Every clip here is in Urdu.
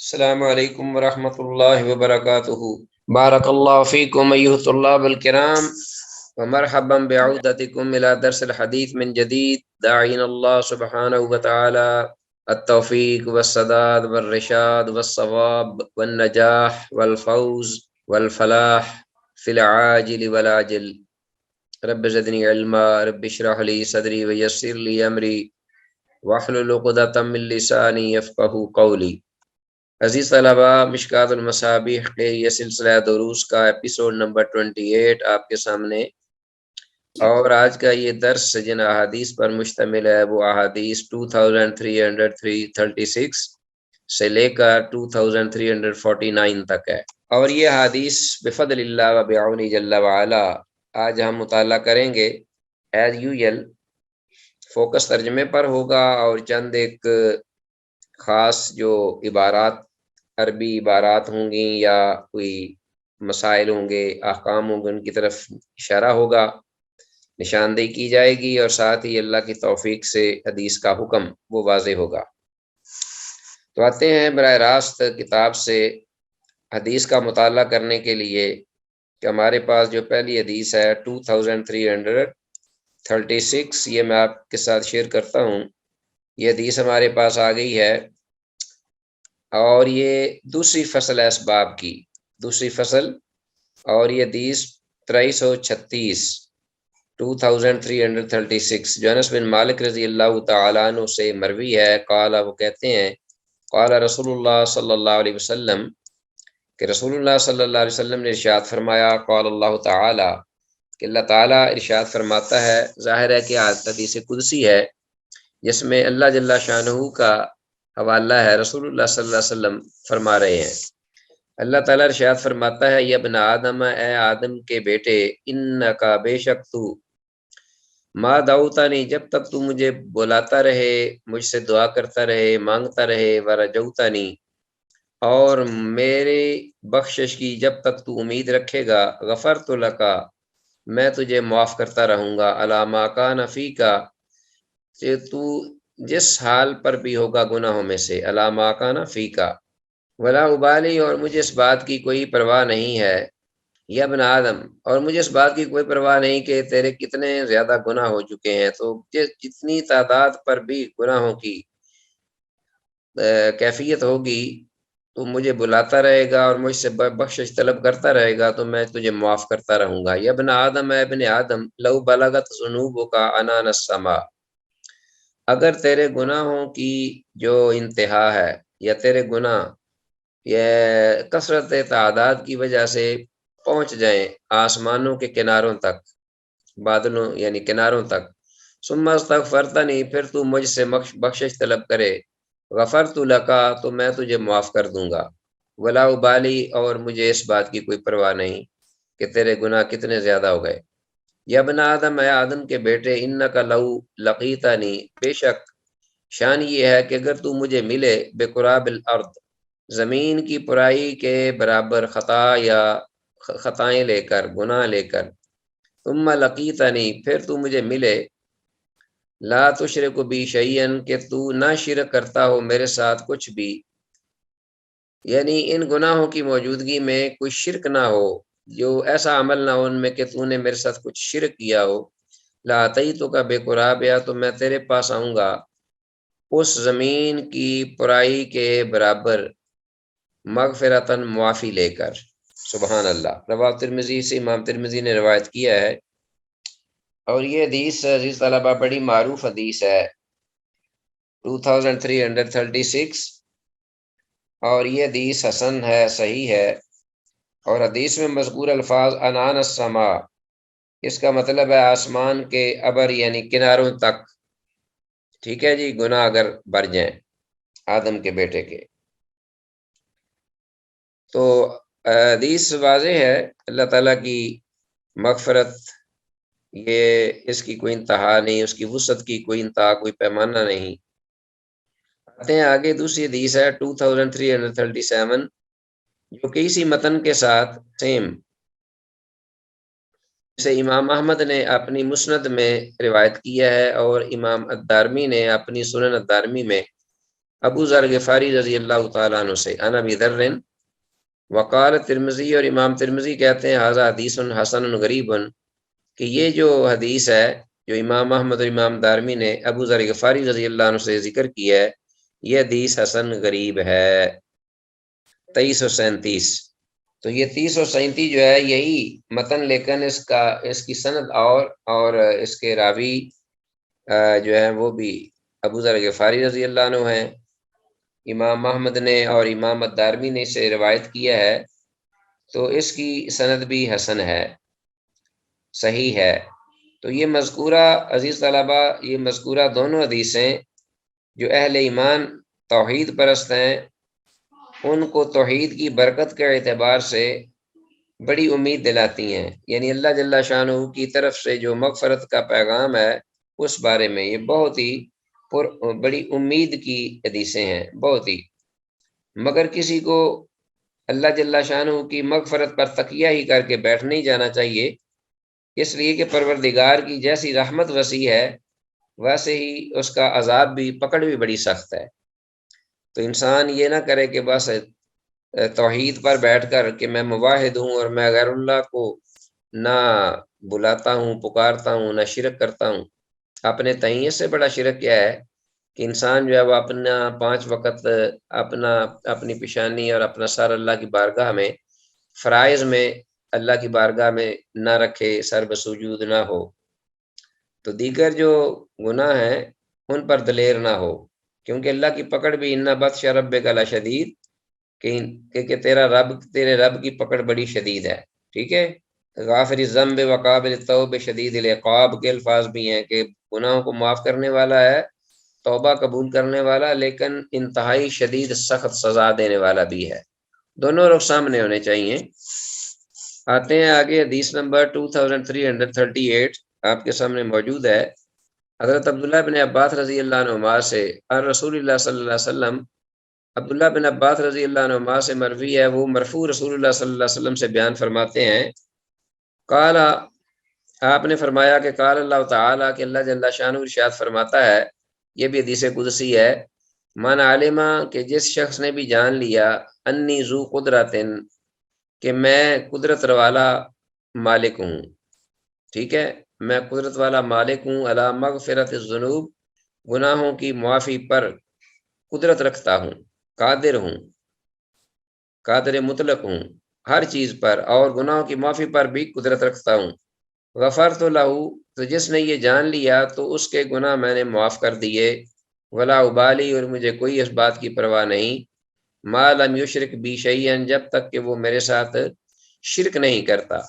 السلام علیکم ورحمۃ اللہ وبرکاتہ۔ بارک اللہ فیکم ایھا الطلاب الکرام ومرحبا بعودتکم الی درس الحدیث من جدید، داعین اللہ سبحانہ وتعالی التوفیق والسداد والرشاد والصواب والنجاح والفوز والفلاح فی العاجل والآجل۔ رب زدنی علما، رب اشرح لی صدری ویسر لی امری واحلل عقدۃ من لسانی یفقہوا قولی۔ عزیز طلبہ، مشکوٰۃ المصابیح کے یہ سلسلہ دروس کا ایپیسوڈ نمبر 28 آپ کے سامنے، اور آج کا یہ درس جن احادیث پر مشتمل ہے وہ احادیث 2336 سے لے کر 2349 تک ہے، اور یہ احادیث بفضل اللہ و بعونہ جل وعلا آج ہم مطالعہ کریں گے۔ ایز یوزل فوکس ترجمے پر ہوگا اور چند ایک خاص جو عبارات، عربی عبارات ہوں گی یا کوئی مسائل ہوں گے، احکام ہوں گے، ان کی طرف اشارہ ہوگا، نشاندہی کی جائے گی، اور ساتھ ہی اللہ کی توفیق سے حدیث کا حکم وہ واضح ہوگا۔ تو آتے ہیں براہ راست کتاب سے حدیث کا مطالعہ کرنے کے لیے کہ ہمارے پاس جو پہلی حدیث ہے 2336، یہ میں آپ کے ساتھ شیئر کرتا ہوں۔ یہ حدیث ہمارے پاس آ گئی ہے، اور یہ دوسری فصل ہے اس باب کی، دوسری فصل، اور یہ حدیث 2336 جو انس بن مالک رضی اللہ تعالیٰ عنہ سے مروی ہے۔ قال، وہ کہتے ہیں، قال رسول اللہ صلی اللہ علیہ وسلم، کہ رسول اللہ صلی اللہ علیہ وسلم نے ارشاد فرمایا، قال اللہ تعالیٰ، کہ اللہ تعالیٰ ارشاد فرماتا ہے۔ ظاہر ہے کہ حدیث قدسی ہے جس میں اللہ جل شانہ کا حوالہ ہے، رسول اللہ صلی اللہ علیہ وسلم فرما رہے ہیں۔ اللہ تعالیٰ ارشاد فرماتا ہے، یا ابن آدم، اے آدم کے بیٹے، انکا، بے شک تو، ما دعوتانی، جب تک تو مجھے بلاتا رہے، مجھ سے دعا کرتا رہے، مانگتا رہے، ورجوتانی، اور میرے بخشش کی جب تک تو امید رکھے گا، غفرت لکا، میں تجھے معاف کرتا رہوں گا، علی ما کان فیکا، کہ تو جس حال پر بھی ہوگا گناہوں میں سے، علی ما کان فیکا، ولا ابالی، اور مجھے اس بات کی کوئی پرواہ نہیں ہے، یا ابن آدم، اور مجھے اس بات کی کوئی پرواہ نہیں کہ تیرے کتنے زیادہ گناہ ہو چکے ہیں، تو جتنی تعداد پر بھی گناہوں کی کیفیت ہوگی، تو مجھے بلاتا رہے گا اور مجھ سے بخشش طلب کرتا رہے گا تو میں تجھے معاف کرتا رہوں گا۔ یا ابن آدم، اے ابن آدم، لو بلغت ذنوبک عنان السماء، اگر تیرے گناہوں کی جو انتہا ہے، یا تیرے گناہ یہ کثرت تعداد کی وجہ سے پہنچ جائیں آسمانوں کے کناروں تک، بادلوں یعنی کناروں تک، ثم استغفرتنی، پھر تو مجھ سے بخشش طلب کرے، غفرت لکا، تو میں تجھے معاف کر دوں گا، ولا ابالی، اور مجھے اس بات کی کوئی پرواہ نہیں کہ تیرے گناہ کتنے زیادہ ہو گئے۔ یا ابن آدم، اے آدم کے بیٹے، انکا لو لقیتنی، بے شک شان یہ ہے کہ اگر تو مجھے ملے، بقراب الارض، زمین کی پرائی کے برابر خطا یا خطائیں لے کر، گناہ لے کر، ثم لقیتنی، پھر تو مجھے ملے، لا تشرک بی شیئا، کہ تو نہ شرک کرتا ہو میرے ساتھ کچھ بھی، یعنی ان گناہوں کی موجودگی میں کوئی شرک نہ ہو، جو ایسا عمل نہ ہو ان میں کہ تو نے میرے ساتھ کچھ شرک کیا ہو، لا اتیتک بقرابہا، تو میں تیرے پاس آؤں گا اس زمین کی پرائی کے برابر، مغفرتاً، معافی لے کر۔ سبحان اللہ۔ رواه ترمذی، سے امام ترمذی نے روایت کیا ہے، اور یہ حدیث عزیز طلبہ بڑی معروف حدیث ہے، 2336، اور یہ حدیث حسن ہے، صحیح ہے، اور حدیث میں مذکور الفاظ عنان السماء، اس کا مطلب ہے آسمان کے ابر یعنی کناروں تک، ٹھیک ہے جی، گناہ اگر بڑھ جائیں آدم کے بیٹے کے، تو حدیث واضح ہے، اللہ تعالیٰ کی مغفرت، یہ اس کی کوئی انتہا نہیں، اس کی وسعت کی کوئی انتہا، کوئی پیمانہ نہیں۔ آتے ہیں آگے، دوسری حدیث ہے 2337، جو کہ اسی متن کے ساتھ سیم، جسے امام احمد نے اپنی مسند میں روایت کیا ہے، اور امام الدارمی نے اپنی سنن الدارمی میں ابو ذر غفاری رضی اللہ تعالیٰ عنہ سے، عن ابی ذر وقال ترمذی، اور امام ترمذی کہتے ہیں ھذا حدیث حسن غریب، کہ یہ جو حدیث ہے جو امام احمد اور امام دارمی نے ابو ذر غفاری رضی اللہ عنہ سے ذکر کیا ہے، یہ حدیث حسن غریب ہے۔ 2337، تو یہ 337 جو ہے یہی متن، لیکن اس کی سند اور اس کے راوی جو ہیں وہ بھی ابو ذر غفاری رضی اللہ عنہ ہیں۔ امام احمد نے اور امام الدارمی نے اسے روایت کیا ہے، تو اس کی سند بھی حسن ہے، صحیح ہے۔ تو یہ مذکورہ عزیز طلبہ، یہ مذکورہ دونوں حدیثیں جو اہل ایمان توحید پرست ہیں، ان کو توحید کی برکت کے اعتبار سے بڑی امید دلاتی ہیں، یعنی اللہ جل شانہ کی طرف سے جو مغفرت کا پیغام ہے اس بارے میں یہ بہت ہی بڑی امید کی حدیثیں ہیں، بہت ہی۔ مگر کسی کو اللہ جل شانہ کی مغفرت پر تکیہ ہی کر کے بیٹھ نہیں جانا چاہیے، اس لیے کہ پروردگار کی جیسی رحمت وسیع ہے ویسے ہی اس کا عذاب بھی، پکڑ بھی بڑی سخت ہے۔ تو انسان یہ نہ کرے کہ بس توحید پر بیٹھ کر کہ میں موحد ہوں اور میں غیر اللہ کو نہ بلاتا ہوں، پکارتا ہوں، نہ شرک کرتا ہوں۔ اپنے تئیں سے بڑا شرک کیا ہے کہ انسان جو ہے وہ اپنا 5 وقت اپنی پیشانی اور اپنا سر اللہ کی بارگاہ میں، فرائض میں اللہ کی بارگاہ میں نہ رکھے، سر بسجود نہ ہو، تو دیگر جو گناہ ہیں ان پر دلیر نہ ہو، کیونکہ اللہ کی پکڑ بھی ان بطش ربک لشدید، کہ تیرے رب کی پکڑ بڑی شدید ہے، ٹھیک ہے۔ غافر الذنب وقابل التوب شدید العقاب کے الفاظ بھی ہیں کہ گناہوں کو معاف کرنے والا ہے، توبہ قبول کرنے والا، لیکن انتہائی شدید سخت سزا دینے والا بھی ہے۔ دونوں لوگ سامنے ہونے چاہیے۔ آتے ہیں آگے، حدیث نمبر 2338 آپ کے سامنے موجود ہے۔ حضرت عبداللہ بن عباس رضی اللہ عنہما سے عن رسول اللہ صلی اللہ علیہ وسلم، عبداللہ بن عباس رضی اللہ عنہما سے مروی ہے، وہ مرفوع رسول اللہ صلی اللہ علیہ وسلم سے بیان فرماتے ہیں، قال، آپ نے فرمایا کہ قال اللہ تعالیٰ، کہ اللہ جل شانہ ارشاد فرماتا ہے، یہ بھی حدیث قدسی ہے، من علما، کہ جس شخص نے بھی جان لیا، انی ذو قدرت، کہ میں قدرت والا مالک ہوں، ٹھیک ہے، میں قدرت والا مالک ہوں، علی مغفرت الذنوب، گناہوں کی معافی پر قدرت رکھتا ہوں، قادر ہوں، قادر مطلق ہوں ہر چیز پر، اور گناہوں کی معافی پر بھی قدرت رکھتا ہوں، غفرت لہ، تو جس نے یہ جان لیا تو اس کے گناہ میں نے معاف کر دیے، ولا ابالی، اور مجھے کوئی اس بات کی پرواہ نہیں، ما لم یشرک بی شیئا، جب تک کہ وہ میرے ساتھ شرک نہیں کرتا،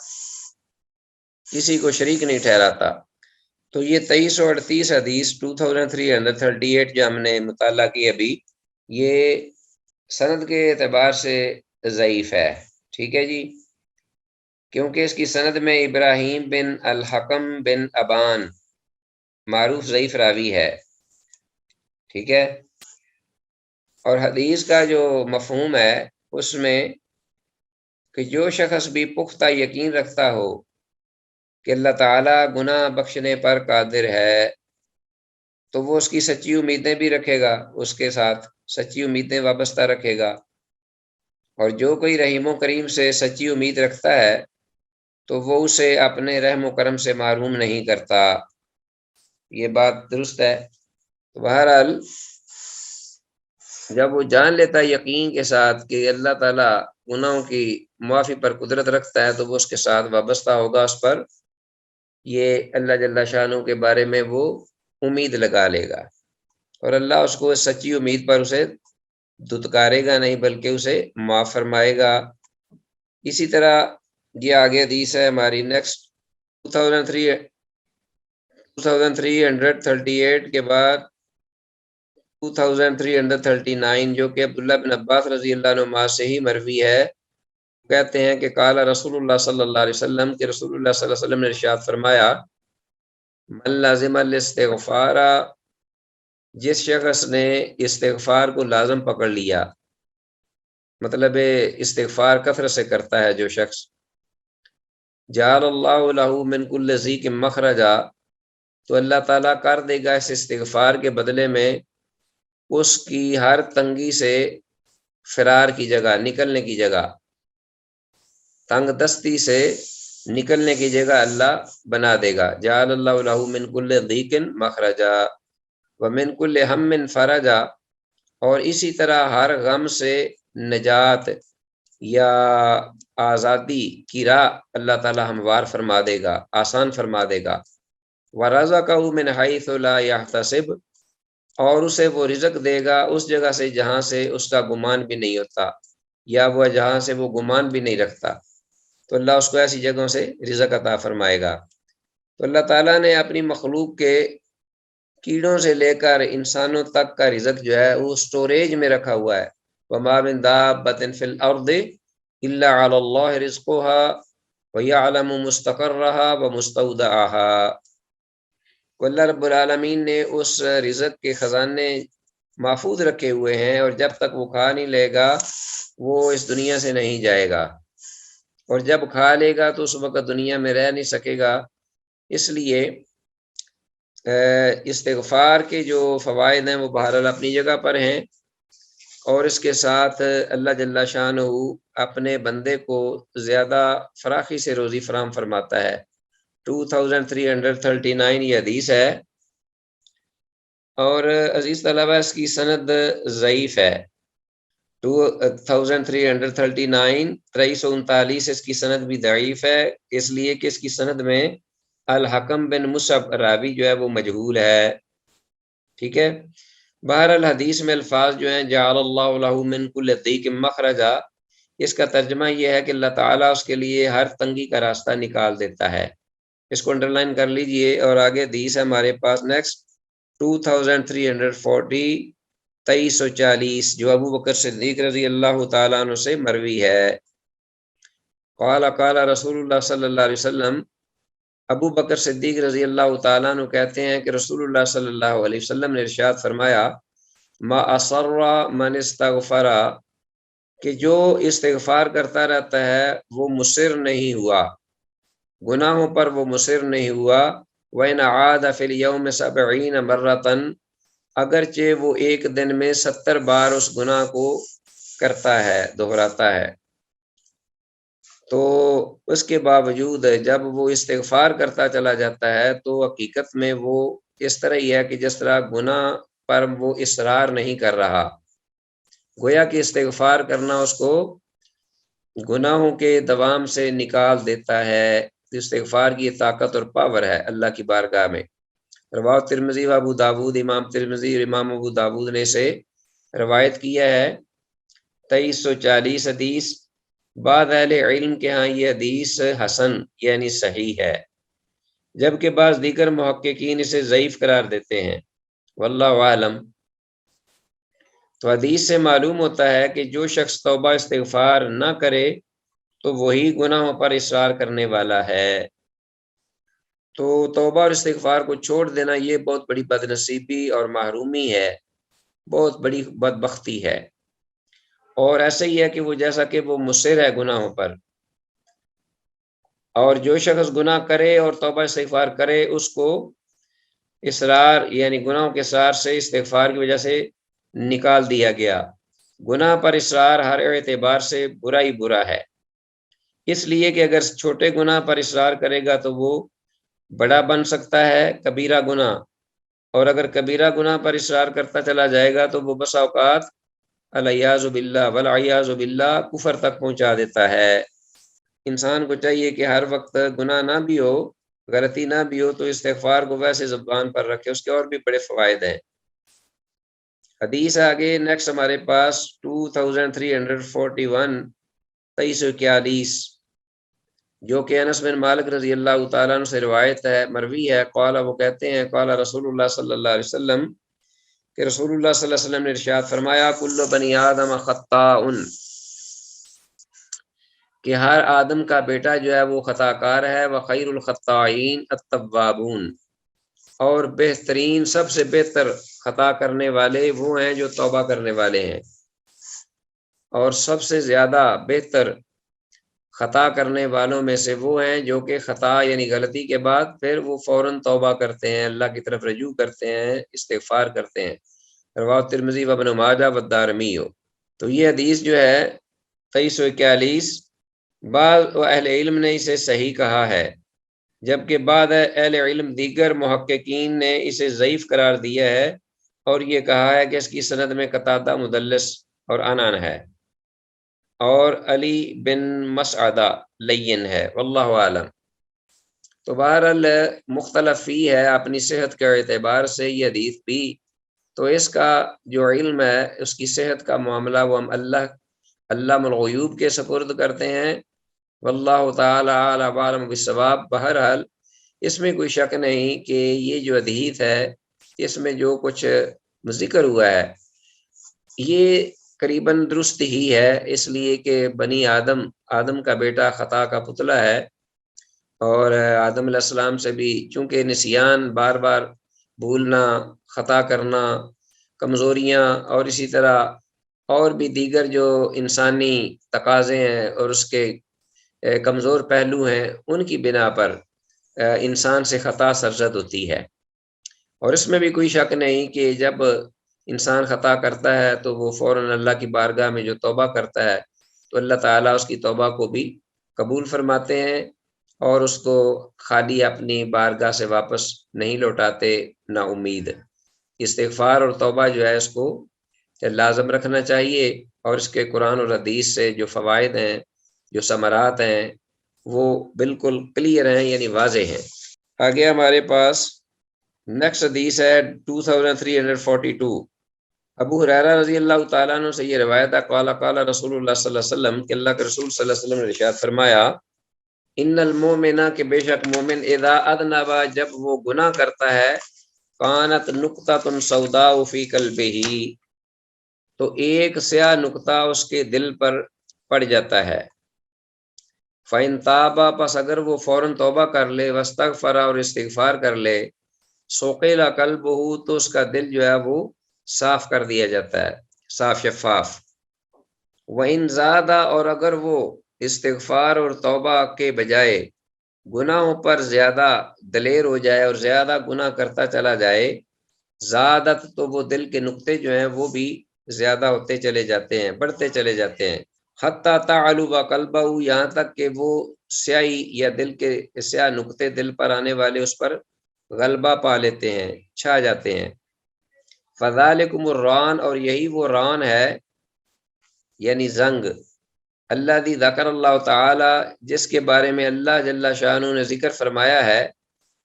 کسی کو شریک نہیں ٹھہراتا۔ تو یہ 2338 حدیث 2338 جو ہم نے مطالعہ کی ابھی، یہ سند کے اعتبار سے ضعیف ہے، ٹھیک ہے جی، کیونکہ اس کی سند میں ابراہیم بن الحکم بن ابان معروف ضعیف راوی ہے، ٹھیک ہے۔ اور حدیث کا جو مفہوم ہے اس میں کہ جو شخص بھی پختہ یقین رکھتا ہو کہ اللہ تعالیٰ گناہ بخشنے پر قادر ہے، تو وہ اس کی سچی امیدیں بھی رکھے گا، اس کے ساتھ سچی امیدیں وابستہ رکھے گا، اور جو کوئی رحیم و کریم سے سچی امید رکھتا ہے تو وہ اسے اپنے رحم و کرم سے محروم نہیں کرتا، یہ بات درست ہے۔ بہرحال جب وہ جان لیتا ہے یقین کے ساتھ کہ اللہ تعالیٰ گناہوں کی معافی پر قدرت رکھتا ہے، تو وہ اس کے ساتھ وابستہ ہوگا، اس پر یہ اللہ جل شانہ کے بارے میں وہ امید لگا لے گا، اور اللہ اس کو سچی امید پر اسے دھتکارے گا نہیں، بلکہ اسے معاف فرمائے گا۔ اسی طرح یہ آگے حدیث ہے ہماری نیکسٹ 2338 کے بعد 2339 جو کہ عبداللہ بن عباس رضی اللہ عنہ سے ہی مروی ہے، کہتے ہیں کہ قال رسول اللہ صلی اللہ علیہ وسلم، کہ رسول اللہ صلی اللہ علیہ وسلم نے ارشاد فرمایا، من لازم الاستغفار، جس شخص نے استغفار کو لازم پکڑ لیا، مطلب استغفار کثرت سے کرتا ہے جو شخص، جعل اللہ لہ من کل ضیق مخرجا، تو اللہ تعالیٰ کر دے گا اس استغفار کے بدلے میں اس کی ہر تنگی سے فرار کی جگہ، نکلنے کی جگہ، تنگ دستی سے نکلنے کی جگہ اللہ بنا دے گا۔ جعل اللہ لہ من کل ضیق مخرجا ومن کل ہم فرجا، اور اسی طرح ہر غم سے نجات یا آزادی کی راہ اللہ تعالی ہموار فرما دے گا، آسان فرما دے گا۔ وَرَزَقَهُ مِنْ حَيْثُ لَا يَحْتَسِبُ، اور اسے وہ رزق دے گا اس جگہ سے جہاں سے اس کا گمان بھی نہیں ہوتا، یا وہ جہاں سے وہ گمان بھی نہیں رکھتا، تو اللہ اس کو ایسی جگہوں سے رزق عطا فرمائے گا۔ تو اللہ تعالیٰ نے اپنی مخلوق کے کیڑوں سے لے کر انسانوں تک کا رزق جو ہے وہ سٹوریج میں رکھا ہوا ہے۔ وَمَا مِن دَابَّةٍ فِي الْأَرْضِ إِلَّا عَلَى اللَّهِ رِزْقُهَا وَيَعْلَمُ مُسْتَقَرَّهَا وَمُسْتَوْدَعَهَا۔ تو اللہ رب العالمین نے اس رزق کے خزانے محفوظ رکھے ہوئے ہیں، اور جب تک وہ کھا نہیں لے گا وہ اس دنیا سے نہیں جائے گا، اور جب کھا لے گا تو اس وقت دنیا میں رہ نہیں سکے گا۔ اس لیے استغفار کے جو فوائد ہیں وہ بہرحال اپنی جگہ پر ہیں، اور اس کے ساتھ اللہ جل شانہ اپنے بندے کو زیادہ فراخی سے روزی فراہم فرماتا ہے۔ 2339 یہ حدیث ہے، اور عزیز طلبہ اس کی سند ضعیف ہے۔ 2339 2339 اس کی سند بھی ضعیف ہے، اس لیے کہ اس کی سند میں الحکم بن مصعب راوی جو ہے وہ مجہول ہے، ٹھیک ہے۔ بہرحال حدیث میں الفاظ جو ہیں جعل اللہ لہ من کل ضیق مخرجا، اس کا ترجمہ یہ ہے کہ اللہ تعالیٰ اس کے لیے ہر تنگی کا راستہ نکال دیتا ہے۔ اس کو انڈر لائن کر لیجئے، اور آگے حدیث ہے ہمارے پاس نیکسٹ 2340 2340 جو ابو بکر صدیق رضی اللہ تعالیٰ عنہ سے مروی ہے۔ قال قال رسول اللہ صلی اللہ علیہ وسلم، ابو بکر صدیق رضی اللہ تعالیٰ عنہ کہتے ہیں کہ رسول اللہ صلی اللہ علیہ وسلم نے ارشاد فرمایا، ما اصر من استغفر، کہ جو استغفار کرتا رہتا ہے وہ مصر نہیں ہوا، گناہوں پر وہ مصر نہیں ہوا۔ وَإِنْ عَادَ فِي الْيَوْمِ 70 مَرَّةً، اگرچہ وہ ایک دن میں 70 بار اس گناہ کو کرتا ہے، دہراتا ہے، تو اس کے باوجود جب وہ استغفار کرتا چلا جاتا ہے تو حقیقت میں وہ اس طرح ہی ہے کہ جس طرح گناہ پر وہ اصرار نہیں کر رہا، گویا کہ استغفار کرنا اس کو گناہوں کے دوام سے نکال دیتا ہے۔ استغفار کی طاقت اور پاور ہے اللہ کی بارگاہ میں۔ روایت ترمذی و ابو داود، امام ترمذی اور امام ابو داود نے سے روایت کیا ہے 2340 حدیث۔ بعض اہل علم کے ہاں یہ حدیث حسن یعنی صحیح ہے، جبکہ بعض دیگر محققین اسے ضعیف قرار دیتے ہیں، واللہ عالم۔ تو حدیث سے معلوم ہوتا ہے کہ جو شخص توبہ استغفار نہ کرے تو وہی گناہوں پر اصرار کرنے والا ہے۔ تو توبہ اور استغفار کو چھوڑ دینا یہ بہت بڑی بدنصیبی اور محرومی ہے، بہت بڑی بدبختی ہے، اور ایسا ہی ہے کہ وہ جیسا کہ وہ مصر ہے گناہوں پر، اور جو شخص گناہ کرے اور توبہ استغفار کرے اس کو اصرار یعنی گناہوں کے اصرار سے استغفار کی وجہ سے نکال دیا گیا۔ گناہ پر اصرار ہر اعتبار سے برا ہی برا ہے، اس لیے کہ اگر چھوٹے گناہ پر اصرار کرے گا تو وہ بڑا بن سکتا ہے کبیرہ گناہ، اور اگر کبیرہ گناہ پر اصرار کرتا چلا جائے گا تو وہ بسا اوقات العیاذ باللہ والعیاذ باللہ کفر تک پہنچا دیتا ہے۔ انسان کو چاہیے کہ ہر وقت گناہ نہ بھی ہو، غلطی نہ بھی ہو، تو استغفار کو ویسے زبان پر رکھے، اس کے اور بھی بڑے فوائد ہیں۔ حدیث آگے نیکسٹ ہمارے پاس 2341 2341 جو کہ انس بن مالک رضی اللہ تعالیٰ عنہ سے روایت ہے، مروی ہے۔ قال، وہ کہتے ہیں، قال رسول اللہ صلی اللہ علیہ وسلم، کہ رسول اللہ صلی اللہ علیہ وسلم نے ارشاد فرمایا، کل بنی آدم خطاء، کہ ہر آدم کا بیٹا جو ہے وہ خطا کار ہے، وخیر الخطائین التوابون، اور بہترین سب سے بہتر خطا کرنے والے وہ ہیں جو توبہ کرنے والے ہیں، اور سب سے زیادہ بہتر خطا کرنے والوں میں سے وہ ہیں جو کہ خطا یعنی غلطی کے بعد پھر وہ فوراً توبہ کرتے ہیں، اللہ کی طرف رجوع کرتے ہیں، استغفار کرتے ہیں۔ رواه ترمذی و ابن ماجہ و الدارمی ہو۔ تو یہ حدیث جو ہے 2341، بعض اہل علم نے اسے صحیح کہا ہے، جبکہ بعض اہل علم دیگر محققین نے اسے ضعیف قرار دیا ہے اور یہ کہا ہے کہ اس کی سند میں قتادہ مدلس اور عنان ہے، اور علی بن مسعدہ لین ہے، واللہ عالم۔ تو بہرحال مختلف فی ہے اپنی صحت کے اعتبار سے یہ حدیث بھی، تو اس کا جو علم ہے اس کی صحت کا معاملہ وہ ہم علام الغیوب کے سپرد کرتے ہیں، واللہ تعالی اعلم وعلم بالصواب۔ بہرحال اس میں کوئی شک نہیں کہ یہ جو حدیث ہے اس میں جو کچھ ذکر ہوا ہے یہ قریباً درست ہی ہے، اس لیے کہ بنی آدم کا بیٹا خطا کا پتلا ہے، اور آدم علیہ السلام سے بھی چونکہ نسیان، بار بار بھولنا، خطا کرنا، کمزوریاں، اور اسی طرح اور بھی دیگر جو انسانی تقاضے ہیں اور اس کے کمزور پہلو ہیں، ان کی بنا پر انسان سے خطا سرزد ہوتی ہے۔ اور اس میں بھی کوئی شک نہیں کہ جب انسان خطا کرتا ہے تو وہ فوراً اللہ کی بارگاہ میں جو توبہ کرتا ہے تو اللہ تعالیٰ اس کی توبہ کو بھی قبول فرماتے ہیں اور اس کو خالی اپنی بارگاہ سے واپس نہیں لوٹاتے نا امید۔ استغفار اور توبہ جو ہے اس کو لازم رکھنا چاہیے، اور اس کے قرآن اور حدیث سے جو فوائد ہیں، جو ثمرات ہیں، وہ بالکل کلیئر ہیں، یعنی واضح ہیں۔ آگے ہمارے پاس نیکسٹ حدیث ہے 2342۔ ابو ہریرہ رضی اللہ تعالیٰ عنہ سے یہ روایت ہے، قال قال رسول اللہ صلی اللہ علیہ وسلم، کہ اللہ کے رسول صلی اللہ علیہ وسلم نے ارشاد فرمایا، ان المومن، کہ بے شک مومن، اذا اذنب، جب وہ گناہ کرتا ہے، کانت نقطۃ سوداء فی قلبہ، تو ایک سیاہ نقطہ اس کے دل پر پڑ جاتا ہے، فَإِن تَابَ، پس اگر وہ فوراً توبہ کر لے، واستغفر، اور استغفار کر لے، سُقِلَ قَلْبُهُ، تو اس کا دل جو ہے وہ صاف کر دیا جاتا ہے، صاف شفاف۔ وَإِن زَادَ، اور اگر وہ استغفار اور توبہ کے بجائے گناہوں پر زیادہ دلیر ہو جائے اور زیادہ گناہ کرتا چلا جائے، زادت، تو وہ دل کے نقطے جو ہیں وہ بھی زیادہ ہوتے چلے جاتے ہیں، بڑھتے چلے جاتے ہیں، حتیٰ تعلو قلبہ، یہاں تک کہ وہ سیاہی یا دل کے سیاہ نقطے دل پر آنے والے اس پر غلبہ پا لیتے ہیں، چھا جاتے ہیں۔ فذالکم الران، اور یہی وہ ران ہے، یعنی زنگ، الذی ذکر اللہ تعالی، جس کے بارے میں اللہ جل شانہ نے ذکر فرمایا ہے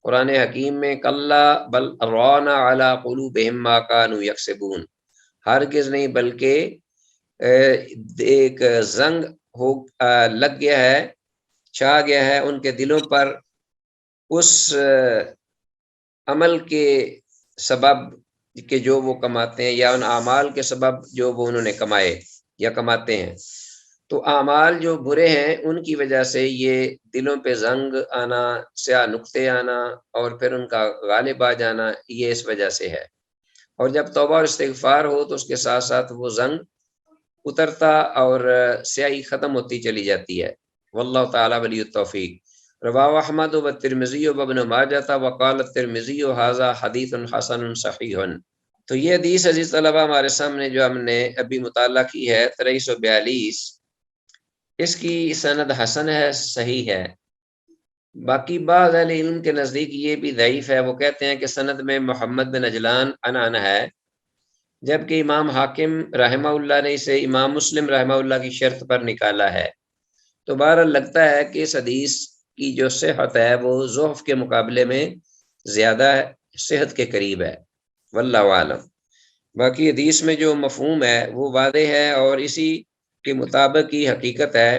قرآن حکیم میں، کلا بل ران علی قلوبہم ما کانوا یکسبون، ہرگز نہیں بلکہ ایک زنگ لگ گیا ہے، چھا گیا ہے ان کے دلوں پر اس عمل کے سبب کہ جو وہ کماتے ہیں، یا ان اعمال کے سبب جو وہ انہوں نے کمائے یا کماتے ہیں۔ تو اعمال جو برے ہیں ان کی وجہ سے یہ دلوں پہ زنگ آنا، سیاہ نقطے آنا، اور پھر ان کا غالب آ جانا، یہ اس وجہ سے ہے۔ اور جب توبہ اور استغفار ہو تو اس کے ساتھ ساتھ وہ زنگ اترتا اور سیاہی ختم ہوتی چلی جاتی ہے۔ واللہ تعالی ولی التوفیق۔ رواه احمد والترمذی وابن ماجہ وقال الترمذی ھذا حدیث حسن صحیح۔ تو یہ حدیث عزیز طلبہ ہمارے سامنے جو ہم نے ابھی مطالعہ کی ہے 2342، اس کی سند حسن ہے، صحیح ہے۔ باقی بعض اہل علم کے نزدیک یہ بھی ضعیف ہے، وہ کہتے ہیں کہ سند میں محمد بن عجلان عنان ہے، جبکہ امام حاکم رحمہ اللہ نے اسے امام مسلم رحمہ اللہ کی شرط پر نکالا ہے۔ تو بہرحال لگتا ہے کہ اس حدیث کی جو صحت ہے وہ ضعف کے مقابلے میں زیادہ صحت کے قریب ہے، واللہ عالم۔ باقی حدیث میں جو مفہوم ہے وہ واضح ہے، اور اسی کے مطابق ہی حقیقت ہے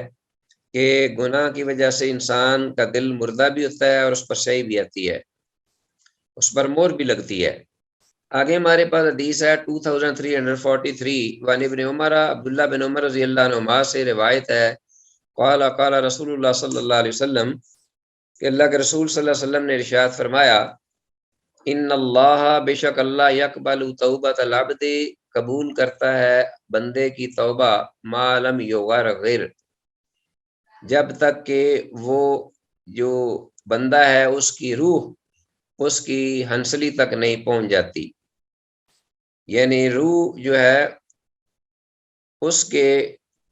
کہ گناہ کی وجہ سے انسان کا دل مردہ بھی ہوتا ہے اور اس پر سیاہی بھی آتی ہے، اس پر مور بھی لگتی ہے۔ آگے ہمارے پاس حدیث ہے 2343، وعن ابن عمر، عبداللہ بن عمر رضی اللہ عنہما سے روایت ہے، قال قال رسول اللہ صلی اللہ علیہ وسلم، کہ اللہ کے رسول صلی اللہ علیہ وسلم نے ارشاد فرمایا، ان اللہ، بے شک اللہ، یقبل توبۃ العبد، قبول کرتا ہے بندے کی توبہ، ما لم یغرغر، جب تک کہ وہ جو بندہ ہے اس کی روح اس کی ہنسلی تک نہیں پہنچ جاتی۔ یعنی روح جو ہے اس کے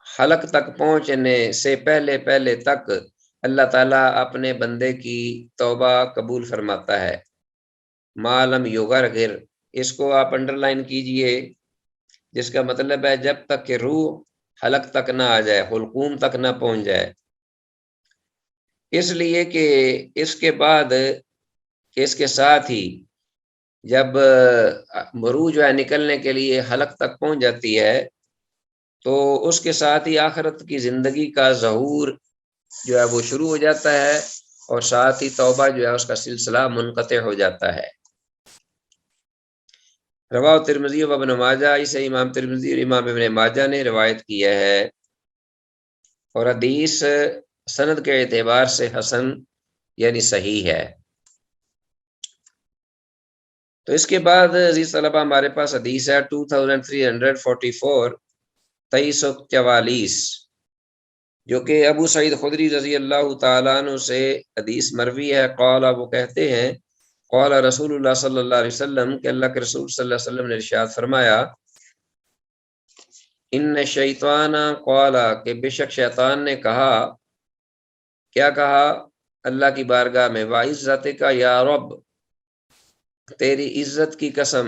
حلق تک پہنچنے سے پہلے پہلے تک اللہ تعالیٰ اپنے بندے کی توبہ قبول فرماتا ہے۔ معلوم یغرغر، اس کو آپ انڈر لائن کیجئے، جس کا مطلب ہے جب تک کہ روح حلق تک نہ آ جائے، حلقوم تک نہ پہنچ جائے۔ اس لیے کہ اس کے بعد، کہ اس کے ساتھ ہی جب روح جو ہے نکلنے کے لیے حلق تک پہنچ جاتی ہے تو اس کے ساتھ ہی آخرت کی زندگی کا ظہور جو ہے وہ شروع ہو جاتا ہے، اور ساتھ ہی توبہ جو ہے اس کا سلسلہ منقطع ہو جاتا ہے۔ رواہ ترمذی و ابن ماجہ، اسے امام ترمذی اور امام ابن ماجہ نے روایت کیا ہے، اور حدیث سند کے اعتبار سے حسن یعنی صحیح ہے۔ تو اس کے بعد عزیز طلبہ ہمارے پاس حدیث ہے 2344، 2344، جو کہ ابو سعید خدری رضی اللہ تعالیٰ عنہ سے حدیث مروی ہے۔ قال، وہ کہتے ہیں، قال رسول اللہ صلی اللہ علیہ وسلم، کہ اللہ کے رسول صلی اللہ علیہ وسلم نے ارشاد فرمایا، ان شیطان قال، کہ بے شک شیطان نے کہا، کیا کہا؟ اللہ کی بارگاہ میں، وعزتک یا رب، تیری عزت کی قسم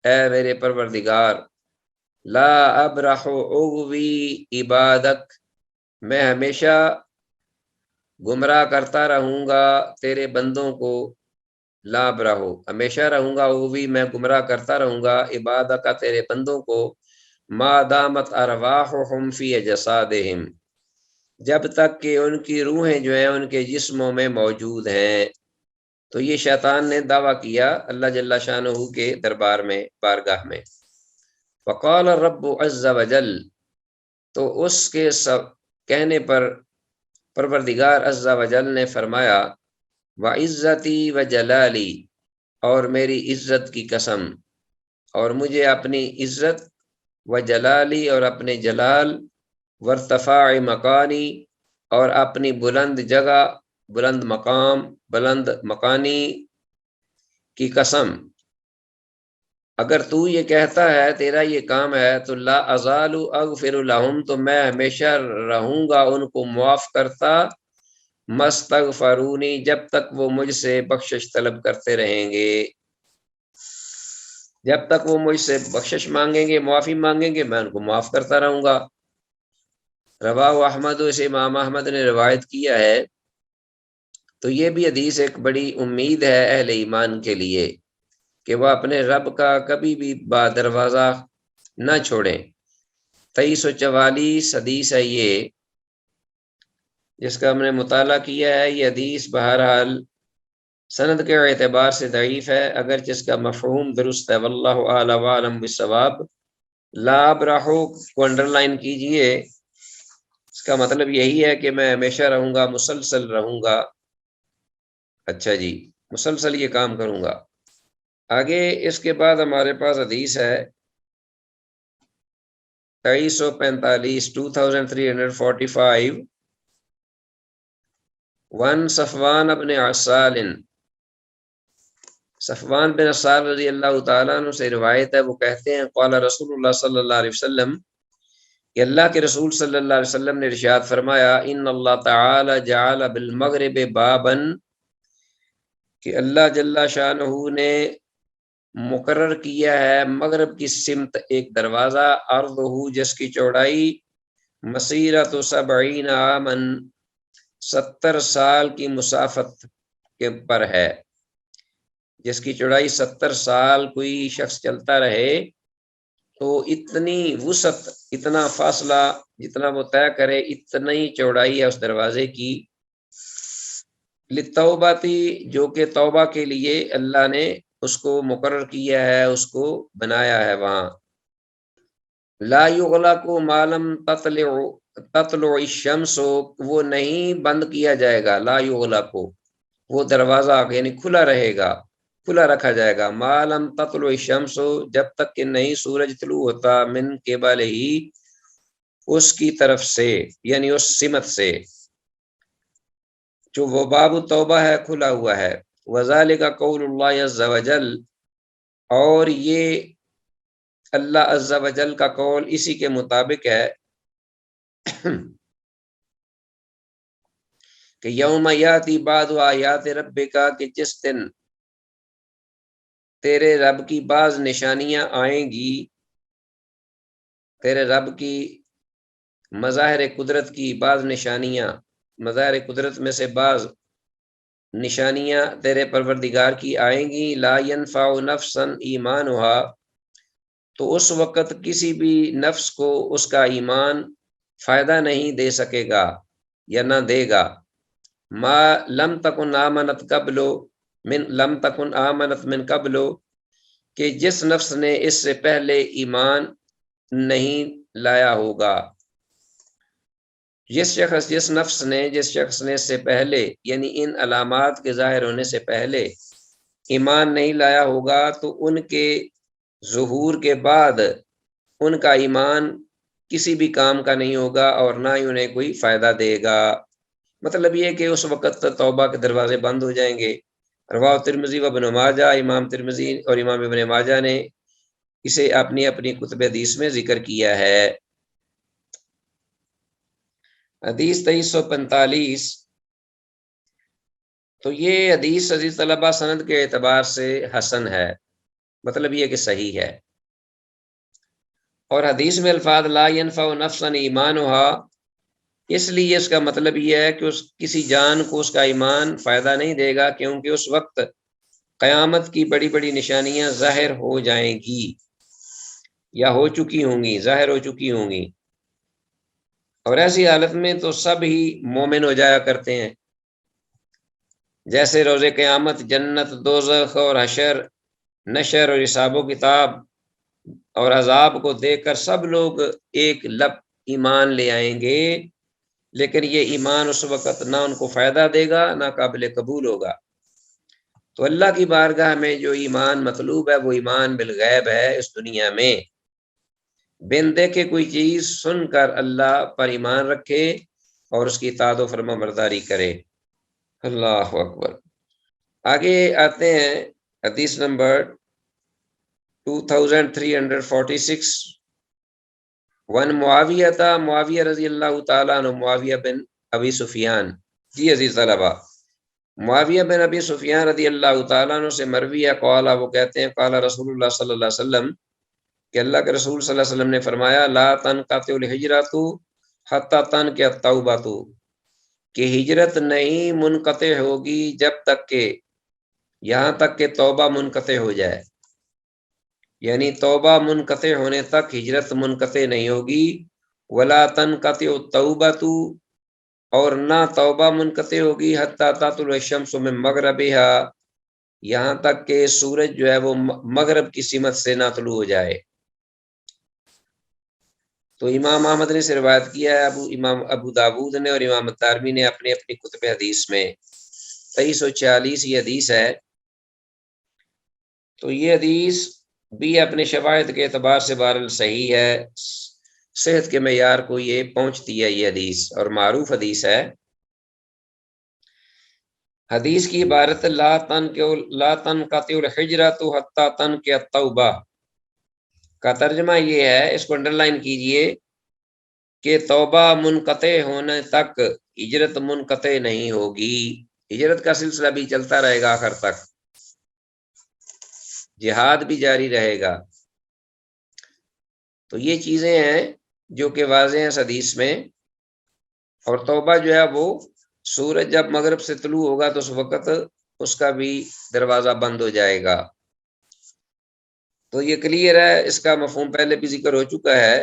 اے میرے پروردگار، لا ابرح اغوی عبادک، میں ہمیشہ گمراہ کرتا رہوں گا تیرے بندوں کو، لا ابرح، ہمیشہ رہوں گا، اغوی میں گمراہ کرتا رہوں گا، عبادک تیرے بندوں کو، ما دامت ارواحہم فی اجسادہم، جب تک کہ ان کی روحیں جو ہیں ان کے جسموں میں موجود ہیں۔ تو یہ شیطان نے دعویٰ کیا اللہ جل شانہ کے دربار میں، بارگاہ میں۔ وقال الرب عز وجل، تو اس کے سب کہنے پر پروردگار عز وجل نے فرمایا، وعزتی وجلالی، اور میری عزت کی قسم، اور مجھے اپنی عزت، وجلالی، اور اپنے جلال، وارتفاع مکانی، اور اپنی بلند جگہ، بلند مقام، بلند مکانی کی قسم، اگر تو یہ کہتا ہے، تیرا یہ کام ہے، تو لا ازال اغفر لہم، تو میں ہمیشہ رہوں گا ان کو معاف کرتا، مستغفرونی، جب تک وہ مجھ سے بخشش طلب کرتے رہیں گے، جب تک وہ مجھ سے بخشش مانگیں گے، معافی مانگیں گے، میں ان کو معاف کرتا رہوں گا۔ رواہ احمد، اسے امام احمد نے روایت کیا ہے۔ تو یہ بھی حدیث ایک بڑی امید ہے اہل ایمان کے لیے کہ وہ اپنے رب کا کبھی بھی با دروازہ نہ چھوڑیں۔ 2344 حدیث ہے یہ، جس کا ہم نے مطالعہ کیا ہے۔ یہ حدیث بہرحال سند کے اعتبار سے ضعیف ہے، اگرچہ اس کا مفہوم درست ہے، واللہ اعلم وعلم بالصواب۔ لا ابرحو کو انڈر لائن کیجئے، اس کا مطلب یہی ہے کہ میں ہمیشہ رہوں گا، مسلسل رہوں گا۔ اچھا جی، مسلسل یہ کام کروں گا۔ آگے اس کے بعد ہمارے پاس حدیث ہے 2345، 2345، ون صفوان ابن عسال، صفوان بن عسال رضی اللہ تعالیٰ عنہ سے روایت ہے، وہ کہتے ہیں، قال رسول اللہ صلی اللہ علیہ وسلم، کہ اللہ کے رسول صلی اللہ علیہ وسلم نے ارشاد فرمایا، ان اللہ تعالی جعل بالمغرب بابا، کہ اللہ جل شانہ نے مقرر کیا ہے مغرب کی سمت ایک دروازہ، عرضہ، جس کی چوڑائی مسیرۃ 70 عاما، 70 سال کی مسافت کے پر ہے، جس کی چوڑائی 70 سال کوئی شخص چلتا رہے تو اتنی وسعت، اتنا فاصلہ جتنا وہ طے کرے، اتنا ہی چوڑائی ہے اس دروازے کی، للتوباتی، جو کہ توبہ کے لیے اللہ نے اس کو مقرر کیا ہے، اس کو بنایا ہے وہاں۔ لا یغلق ما لم تطلع الشمس، وہ نہیں بند کیا جائے گا، لا یغلق، وہ دروازہ یعنی کھلا رہے گا، کھلا رکھا جائے گا، ما لم تطلع الشمس، جب تک کہ نہیں سورج طلوع ہوتا، من قبل ہی، اس کی طرف سے، یعنی اس سمت سے، جو وہ باب توبہ ہے کھلا ہوا ہے۔ وذالک قول اللہ عز وجل، اور یہ اللہ عز و جل کا قول اسی کے مطابق ہے کہ یوم یاتی بعض آیات ربک، کہ جس دن تیرے رب کی بعض نشانیاں آئیں گی، تیرے رب کی مظاہر قدرت کی بعض نشانیاں، مظاہر قدرت میں سے بعض نشانیاں تیرے پروردگار کی آئیں گی، لا ينفع نفسا ایمانھا، تو اس وقت کسی بھی نفس کو اس کا ایمان فائدہ نہیں دے سکے گا یا نہ دے گا، ما لم تکن آمنت قبل من لم تکن آمنت من قبل، کہ جس نفس نے اس سے پہلے ایمان نہیں لایا ہوگا، جس نفس نے جس شخص نے اس سے پہلے یعنی ان علامات کے ظاہر ہونے سے پہلے ایمان نہیں لایا ہوگا، تو ان کے ظہور کے بعد ان کا ایمان کسی بھی کام کا نہیں ہوگا اور نہ ہی انہیں کوئی فائدہ دے گا۔ مطلب یہ کہ اس وقت توبہ کے دروازے بند ہو جائیں گے۔ رواہ ترمذی و ابن ماجہ، امام ترمذی اور امام ابن ماجہ نے اسے اپنی اپنی کتب حدیث میں ذکر کیا ہے۔ حدیث 2345، تو یہ حدیث عزیز طلبہ سند کے اعتبار سے حسن ہے، مطلب یہ کہ صحیح ہے۔ اور حدیث میں الفاظ لا ينفع نفسا ایمانھا، اس لیے اس کا مطلب یہ ہے کہ کسی جان کو اس کا ایمان فائدہ نہیں دے گا، کیونکہ اس وقت قیامت کی بڑی بڑی نشانیاں ظاہر ہو جائیں گی یا ہو چکی ہوں گی، ظاہر ہو چکی ہوں گی، اور ایسی حالت میں تو سب ہی مومن ہو جایا کرتے ہیں، جیسے روز قیامت جنت، دوزخ اور حشر، نشر اور حساب و کتاب اور عذاب کو دیکھ کر سب لوگ ایک لب ایمان لے آئیں گے، لیکن یہ ایمان اس وقت نہ ان کو فائدہ دے گا نہ قابل قبول ہوگا۔ تو اللہ کی بارگاہ میں جو ایمان مطلوب ہے وہ ایمان بالغیب ہے، اس دنیا میں بن دیکھے کوئی چیز سن کر اللہ پر ایمان رکھے اور اس کی اطاعت و فرما برداری کرے۔ اللہ اکبر۔ آگے آتے ہیں حدیث نمبر 2346، ون معاویہ رضی اللہ تعالیٰ عنہ، معاویہ بن ابی سفیان، جی عزیز طلبہ، معاویہ بن ابی سفیان رضی اللہ تعالیٰ عنہ سے مروی ہے، قالا، وہ کہتے ہیں، قال رسول اللہ صلی اللہ علیہ وسلم، کہ اللہ کے رسول صلی اللہ علیہ وسلم نے فرمایا، لا تنقطع الہجرۃ حتی تنقطع التوبۃ، کہ ہجرت نہیں منقطع ہوگی جب تک کہ، یہاں تک کہ توبہ منقطع ہو جائے، یعنی توبہ منقطع ہونے تک ہجرت منقطع نہیں ہوگی، ولا تنقطع التوبۃ، اور نہ توبہ منقطع ہوگی، حتی تطلع الشمس من مغربہا، یہاں تک کہ سورج جو ہے وہ مغرب کی سمت سے نہ طلوع ہو جائے۔ تو امام احمد نے سے روایت کیا ہے، امام ابو داود نے اور امام الدارمی نے اپنی اپنی کتب حدیث میں 2346 یہ حدیث ہے۔ تو یہ حدیث بھی اپنے شواہد کے اعتبار سے بہرحال صحیح ہے، صحت کے معیار کو یہ پہنچتی ہے یہ حدیث، اور معروف حدیث ہے۔ حدیث کی عبارت لا تنقطع الحجرۃ حتی تنقطع التوبہ کا ترجمہ یہ ہے، اس کو انڈر لائن کیجئے، کہ توبہ منقطع ہونے تک ہجرت منقطع نہیں ہوگی، ہجرت کا سلسلہ بھی چلتا رہے گا آخر تک، جہاد بھی جاری رہے گا۔ تو یہ چیزیں ہیں جو کہ واضح ہیں اس حدیث میں، اور توبہ جو ہے وہ سورج جب مغرب سے طلوع ہوگا تو اس وقت اس کا بھی دروازہ بند ہو جائے گا۔ تو یہ کلیئر ہے، اس کا مفہوم پہلے بھی ذکر ہو چکا ہے،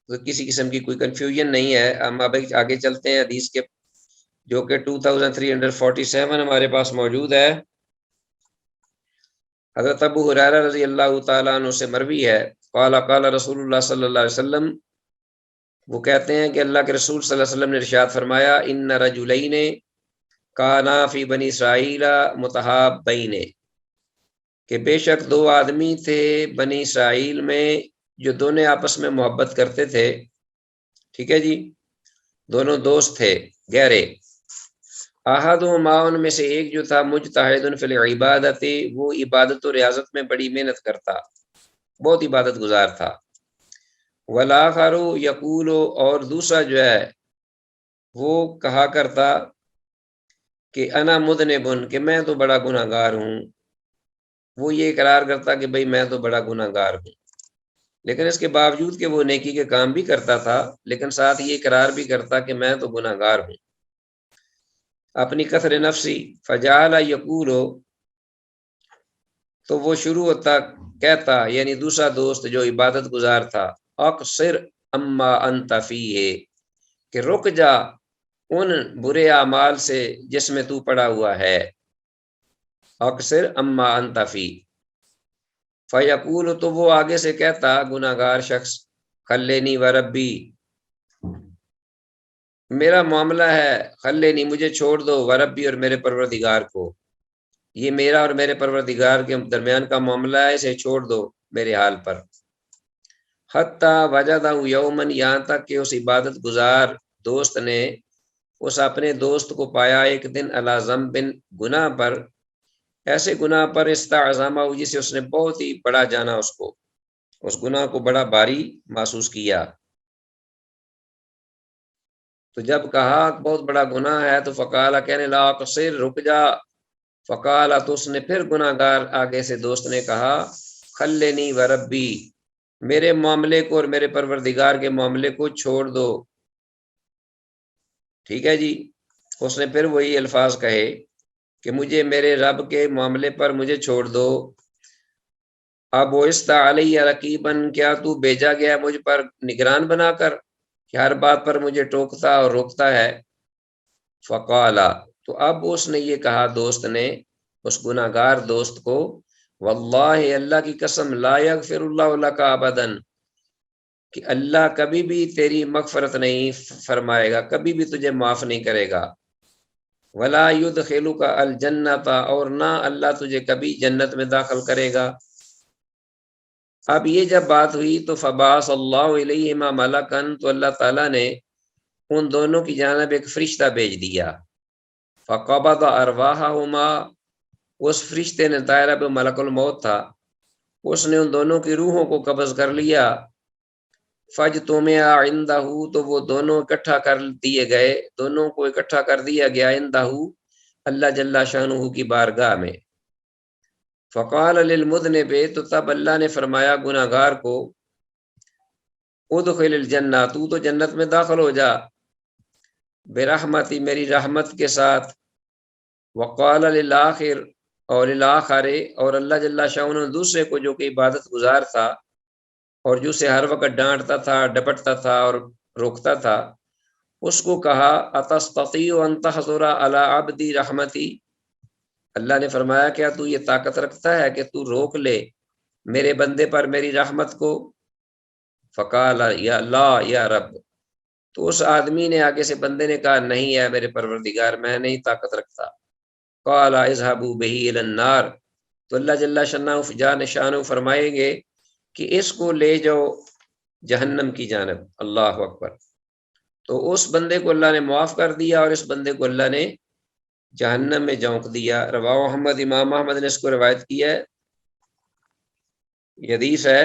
تو کسی قسم کی کوئی کنفیوژن نہیں ہے۔ ہم اب آگے چلتے ہیں حدیث کے، جو کہ 2347 ہمارے پاس موجود ہے۔ حضرت ابو ہریرہ رضی اللہ تعالیٰ عنہ سے مروی ہے، قال قال رسول اللہ صلی اللہ علیہ وسلم، وہ کہتے ہیں کہ اللہ کے رسول صلی اللہ علیہ وسلم نے ارشاد فرمایا، ان رجلین کانا فی بنی اسرائیل متحابین، کہ بے شک دو آدمی تھے بنی اسرائیل میں جو دونوں آپس میں محبت کرتے تھے، ٹھیک ہے جی، دونوں دوست تھے گہرے، احدہما، ان میں سے ایک جو تھا، مجتہد فی العبادت، وہ عبادت و ریاضت میں بڑی محنت کرتا، بہت عبادت گزار تھا۔ والآخر یقول، اور دوسرا جو ہے وہ کہا کرتا کہ انا مذنب، کہ میں تو بڑا گناہ گار ہوں۔ وہ یہ اقرار کرتا کہ بھئی میں تو بڑا گناہ گار ہوں، لیکن اس کے باوجود کہ وہ نیکی کے کام بھی کرتا تھا، لیکن ساتھ یہ اقرار بھی کرتا کہ میں تو گناہ گار ہوں۔ اپنی کثر نفسی فجعل یقول، تو وہ شروع ہوتا کہتا، یعنی دوسرا دوست جو عبادت گزار تھا، اقصر اما انت فیہ، کہ رک جا ان برے اعمال سے جس میں تو پڑا ہوا ہے۔ اقصر اما انت فی، فیقول، تو وہ آگے سے کہتا گناہ گار شخص، خلینی و ربی، میرا معاملہ ہے، خلینی مجھے چھوڑ دو، و ربی اور میرے پروردگار کو، یہ میرا اور میرے پروردگار کے درمیان کا معاملہ ہے، اسے چھوڑ دو میرے حال پر۔ حتی وجدہ یومن، یہاں تک کہ اس عبادت گزار دوست نے اس اپنے دوست کو پایا ایک دن، علی ذنب، گناہ پر، ایسے گناہ پر، استعظمہ، جسے اس نے بہت ہی بڑا جانا، اس گناہ کو بڑا بھاری محسوس کیا۔ تو جب کہا بہت بڑا گناہ ہے تو فقال، کہنے لا قصر، رک جا۔ فقال، تو اس نے پھر گناہ گار آگے سے دوست نے کہا، خلنی و ربی، میرے معاملے کو اور میرے پروردگار کے معاملے کو چھوڑ دو۔ ٹھیک ہے جی، اس نے پھر وہی الفاظ کہے کہ مجھے میرے رب کے معاملے پر مجھے چھوڑ دو۔ اب وَإِسْتَ عَلَيَّ رَقِيبًا، کیا تو بھیجا گیا مجھ پر نگران بنا کر کہ ہر بات پر مجھے ٹوکتا اور روکتا ہے۔ فقال، تو اب اس نے یہ کہا دوست نے اس گناہ گار دوست کو، واللہ، اللہ کی قسم، لا یغفر اللہ لک ابدا، کہ اللہ کبھی بھی تیری مغفرت نہیں فرمائے گا، کبھی بھی تجھے معاف نہیں کرے گا۔ ولا یدخلک الجنۃ، اور نہ اللہ تجھے کبھی جنت میں داخل کرے گا۔ اب یہ جب بات ہوئی تو فبعث اللہ الیہما ملکا، تو اللہ تعالیٰ نے ان دونوں کی جانب ایک فرشتہ بھیج دیا۔ فقبض ارواحہما، اس فرشتے نے، طاہر اب ملک الموت تھا، اس نے ان دونوں کی روحوں کو قبض کر لیا۔ فاجتمع عندہ، تو وہ دونوں اکٹھا کر دیے گئے، دونوں کو اکٹھا کر دیا گیا، عندہ، اللہ جل شانہ کی بارگاہ میں۔ فقال للمذنب، تو تب اللہ نے فرمایا گناہ گار کو، ادخل الجنہ، تو جنت میں داخل ہو جا، برحمتی، میری رحمت کے ساتھ۔ وقال للآخر، اور للآخر، اور اللہ جل شانہ نے دوسرے کو جو کہ عبادت گزار تھا اور جو سے ہر وقت ڈانٹتا تھا، ڈپٹتا تھا اور روکتا تھا، اس کو کہا، اتستطیع ان تحضر علی عبدی رحمتی، اللہ نے فرمایا کیا تو یہ طاقت رکھتا ہے کہ تو روک لے میرے بندے پر میری رحمت کو؟ فقال یا لا یا رب، تو اس آدمی نے آگے سے بندے نے کہا، نہیں ہے میرے پروردگار، میں نہیں طاقت رکھتا۔ قال اذهبوا به الى النار، تو اللہ جل شانہ فرمائیں گے کہ اس کو لے جاؤ جہنم کی جانب۔ اللہ اکبر۔ تو اس بندے کو اللہ نے معاف کر دیا اور اس بندے کو اللہ نے جہنم میں جھونک دیا۔ رواہ احمد، امام احمد نے اس کو روایت کیا ہے، یہ حدیث ہے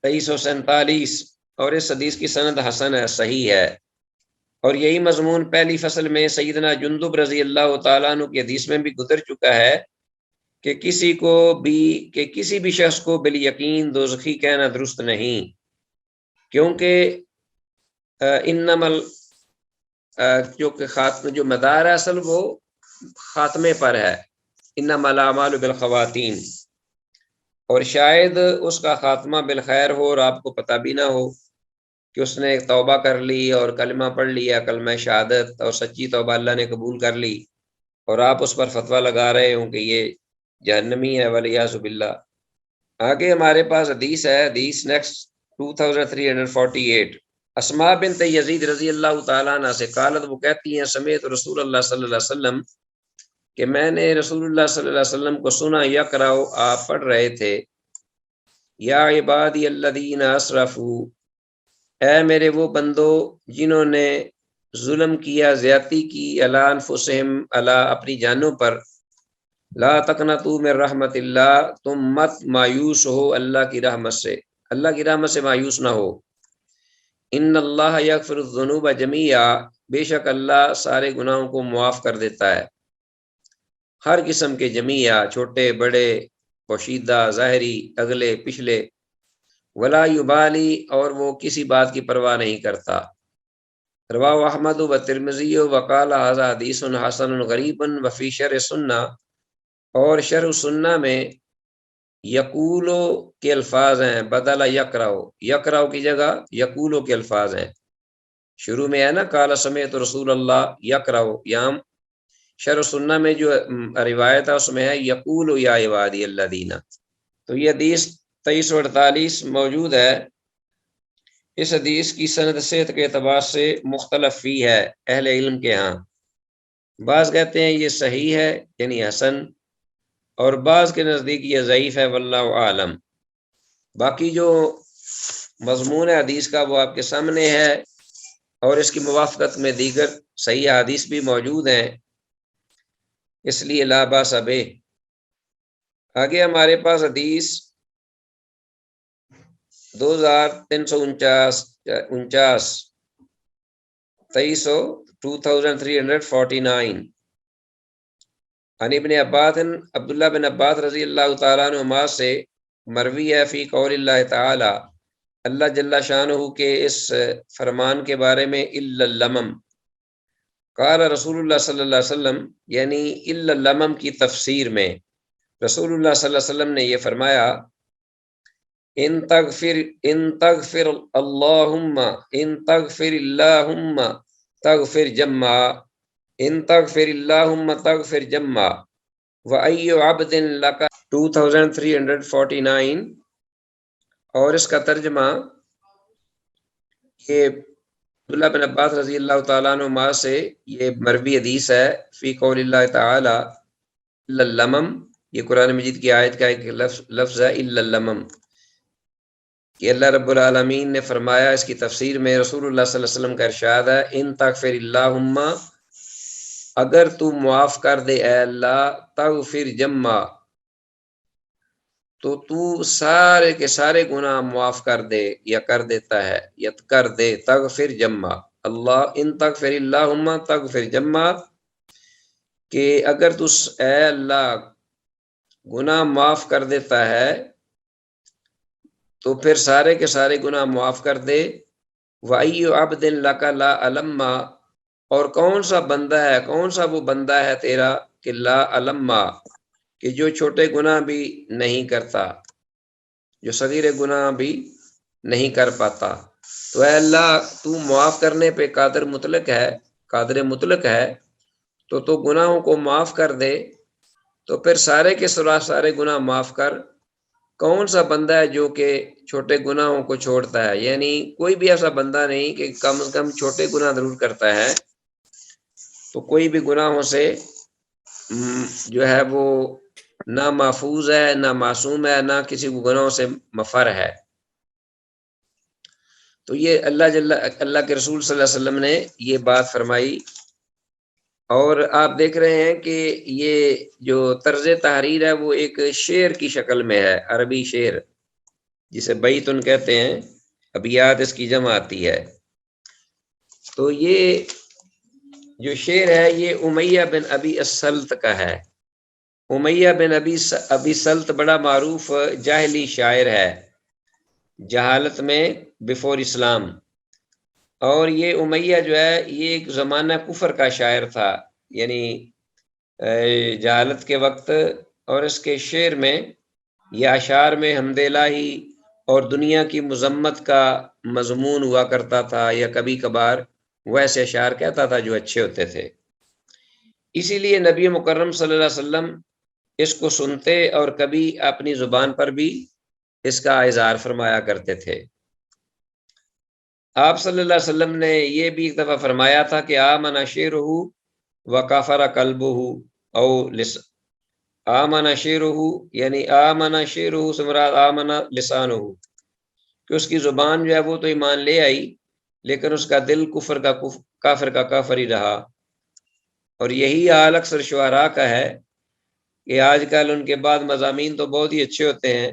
2347، اور اس حدیث کی سند حسن ہے، صحیح ہے۔ اور یہی مضمون پہلی فصل میں سیدنا جندب رضی اللہ تعالیٰ عنہ کی حدیث میں بھی گزر چکا ہے کہ کسی بھی شخص کو بالیقین دوزخی کہنا درست نہیں، کیونکہ انمل جو مدار ہے اصل وہ خاتمے پر ہے، انما الاعمال بالخواتیم، اور شاید اس کا خاتمہ بالخیر ہو اور آپ کو پتہ بھی نہ ہو کہ اس نے توبہ کر لی اور کلمہ پڑھ لیا، کلمہ شہادت، اور سچی توبہ اللہ نے قبول کر لی، اور آپ اس پر فتویٰ لگا رہے ہوں کہ یہ جہنمی ہے، والیاذ باللہ۔ آگے ہمارے پاس حدیث ہے، حدیث نیکسٹ 2348، اسماء بنت یزید رضی اللہ تعالیٰ عنہ سے، قالت، وہ کہتی ہیں، سمیت رسول اللہ صلی اللہ علیہ وسلم، کہ میں نے رسول اللہ صلی اللہ علیہ وسلم کو سنا، یقرأ، آپ پڑھ رہے تھے، یا عبادی الذین اسرفوا، اے میرے وہ بندو جنہوں نے ظلم کیا، زیادتی کی، علی انفسہم، علی اپنی جانوں پر، لا تقنطوا من رحمت اللہ، تم مت مایوس ہو اللہ کی رحمت سے، اللہ کی رحمت سے مایوس نہ ہو۔ ان اللہ یغفر الذنوب جمیعا، بے شک اللہ سارے گناہوں کو معاف کر دیتا ہے، ہر قسم کے جمیعا، چھوٹے بڑے، پوشیدہ ظاہری، اگلے پچھلے، ولا یبالی، اور وہ کسی بات کی پرواہ نہیں کرتا۔ رواہ احمد و ترمذی وقال ھذا حدیث حسن غریب وفی شرح سنہ، اور شرح سنہ میں یقولو کے الفاظ ہیں، بدل یقرأ، یقرأ کی جگہ یقولو کے الفاظ ہیں۔ شروع میں ہے نا قال سمعت رسول اللہ یقرأ، یہاں شرح سنہ میں جو روایت ہے اس میں ہے یقول یا عبادی الذین۔ تو یہ حدیث 2348 موجود ہے۔ اس حدیث کی سند صحت کے اعتبار سے مختلف فی ہے اہل علم کے ہاں، بعض کہتے ہیں یہ صحیح ہے یعنی حسن، اور بعض کے نزدیک یہ ضعیف ہے، واللہ عالم۔ باقی جو مضمون حدیث کا وہ آپ کے سامنے ہے، اور اس کی موافقت میں دیگر صحیح حدیث بھی موجود ہیں، اس لیے لا باس بہ۔ آگے ہمارے پاس حدیث 2349 2349 عن ابن عباس، عبداللہ بن عباس رضی اللہ تعالیٰ عنہما سے مروی ہے فی قول اللہ تعالی، اللہ جل شانہ کے اس فرمان کے بارے میں، الا اللمم، قال رسول اللہ صلی اللہ علیہ وسلم، یعنی الا اللمم کی تفسیر میں رسول اللہ صلی اللہ علیہ وسلم نے یہ فرمایا، ان تغفر اللہم تغفر جمع، ان تغفر اللہم تغفر جمع، وَأَيُّ عَبْدٍ لَكَ 2349، اور اس کا ترجمہ یہ عبداللہ بن عباس رضی اللہ تعالیٰ عنہ سے یہ مروی حدیث ہے فی قول اللہ تعالی الا اللمم، یہ قرآن مجید کی آیت کا ایک لفظ ہے الا اللمم، کہ اللہ رب العالمین نے فرمایا اس کی تفسیر میں، رسول اللہ صلی اللہ علیہ وسلم کا ارشاد ہے، ان تغفر اللہم، اگر تو معاف کر دے اے اللہ، تغفر جمع، تو تو سارے کے سارے گناہ معاف کر دے یا کر دیتا ہے یا کر دے، تغفر جمع، اللہ ان تغفر اللہم تغفر جمع، کہ اگر تو اے اللہ گناہ معاف کر دیتا ہے تو پھر سارے کے سارے گناہ معاف کر دے، وَأَيُّ عَبْدٍ لَكَ لَا أَلَمَّ، اور کون سا بندہ ہے، کون سا وہ بندہ ہے تیرا کہ لا علما، کہ جو چھوٹے گناہ بھی نہیں کرتا، جو صغیر گناہ بھی نہیں کر پاتا۔ تو اے اللہ تو معاف کرنے پہ قادر مطلق ہے، تو گناہوں کو معاف کر دے، تو پھر سارے کے سارے گناہ معاف کر۔ کون سا بندہ ہے جو کہ چھوٹے گناہوں کو چھوڑتا ہے، یعنی کوئی بھی ایسا بندہ نہیں کہ کم از کم چھوٹے گناہ ضرور کرتا ہے، تو کوئی بھی گناہوں سے جو ہے وہ نہ محفوظ ہے، نہ معصوم ہے، نہ کسی کو گناہوں سے مفر ہے۔ تو یہ اللہ کے رسول صلی اللہ علیہ وسلم نے یہ بات فرمائی، اور آپ دیکھ رہے ہیں کہ یہ جو طرز تحریر ہے وہ ایک شعر کی شکل میں ہے، عربی شعر جسے بیتن کہتے ہیں، ابیات اس کی جمع آتی ہے۔ تو یہ جو شعر ہے یہ امیہ بن ابی السلط کا ہے۔ امیہ بن ابی سلط بڑا معروف جاہلی شاعر ہے، جہالت میں بفور اسلام، اور یہ امیہ جو ہے یہ ایک زمانہ کفر کا شاعر تھا، یعنی جہالت کے وقت، اور اس کے شعر میں یا اشعار میں حمد الہی اور دنیا کی مذمت کا مضمون ہوا کرتا تھا، یا کبھی کبھار ویسے اشعار کہتا تھا جو اچھے ہوتے تھے۔ اسی لیے نبی مکرم صلی اللہ علیہ وسلم اس کو سنتے اور کبھی اپنی زبان پر بھی اس کا اظہار فرمایا کرتے تھے۔ آپ صلی اللہ علیہ وسلم نے یہ بھی ایک دفعہ فرمایا تھا کہ آمن شعرہ وکفر قلبہ، او آمن شعرہ، یعنی آمن شعرہ سے مراد آمن لسانہ، کہ اس کی زبان جو ہے وہ تو ایمان لے آئی لیکن اس کا دل کافر کا کافر ہی رہا۔ اور یہی حال اکثر شعراء کا ہے کہ آج کل ان کے بعد مضامین تو بہت ہی اچھے ہوتے ہیں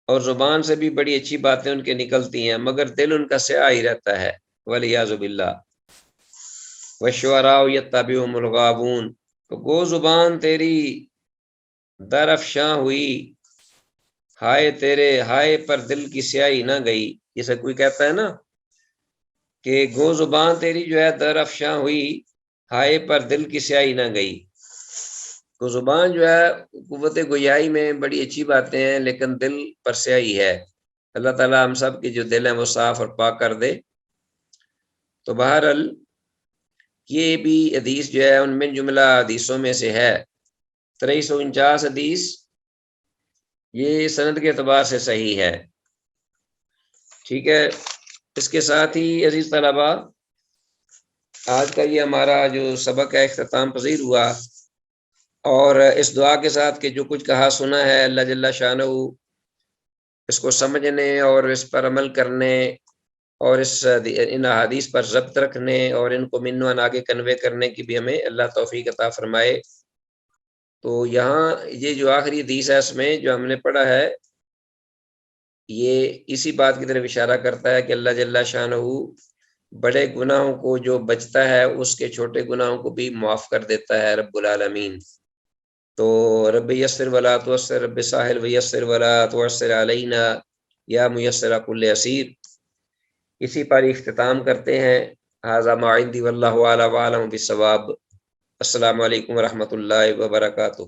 اور زبان سے بھی بڑی اچھی باتیں ان کے نکلتی ہیں، مگر دل ان کا سیاہ ہی رہتا ہے، ولیعذ باللہ۔ وَالشُّعَرَاءُ يَتَّبِعُهُمُ الْغَاوُونَ، تو گو زبان تیری درافشاں ہوئی، ہائے تیرے ہائے پر دل کی سیاہی نہ گئی، جیسے کوئی کہتا ہے نا کہ گو زبان تیری جو ہے درافشاں ہوئی، ہائے پر دل کی سیاہی نہ گئی۔ تو زبان جو ہے قوت گویائی میں بڑی اچھی باتیں ہیں، لیکن دل پر سیاہی ہے۔ اللہ تعالیٰ ہم سب کی جو دل ہیں وہ صاف اور پاک کر دے۔ تو بہرحال یہ بھی حدیث جو ہے ان میں جملہ حدیثوں میں سے ہے، 2349 حدیث، یہ سند کے اعتبار سے صحیح ہے، ٹھیک ہے۔ اس کے ساتھ ہی عزیز طلبہ، آج کا یہ ہمارا جو سبق ہے اختتام پذیر ہوا، اور اس دعا کے ساتھ کہ جو کچھ کہا سنا ہے اللہ جل شانہ اس کو سمجھنے اور اس پر عمل کرنے اور ان احادیث پر ضبط رکھنے اور ان کو منوان آگے کنوے کرنے کی بھی ہمیں اللہ توفیق عطا فرمائے۔ تو یہاں یہ جو آخری حدیث ہے اس میں جو ہم نے پڑھا ہے، یہ اسی بات کی طرف اشارہ کرتا ہے کہ اللہ جل شانہ بڑے گناہوں کو جو بچتا ہے اس کے چھوٹے گناہوں کو بھی معاف کر دیتا ہے رب العالمین۔ تو رب یسر ولا تعسر، رب ساحل ویسر ولا تعسر علینا یا میسر کل اسیر، اسی پر اختتام کرتے ہیں۔ ھذا ما عندی واللہ اعلم بالصواب۔ السلام علیکم ورحمۃ اللہ وبرکاتہ۔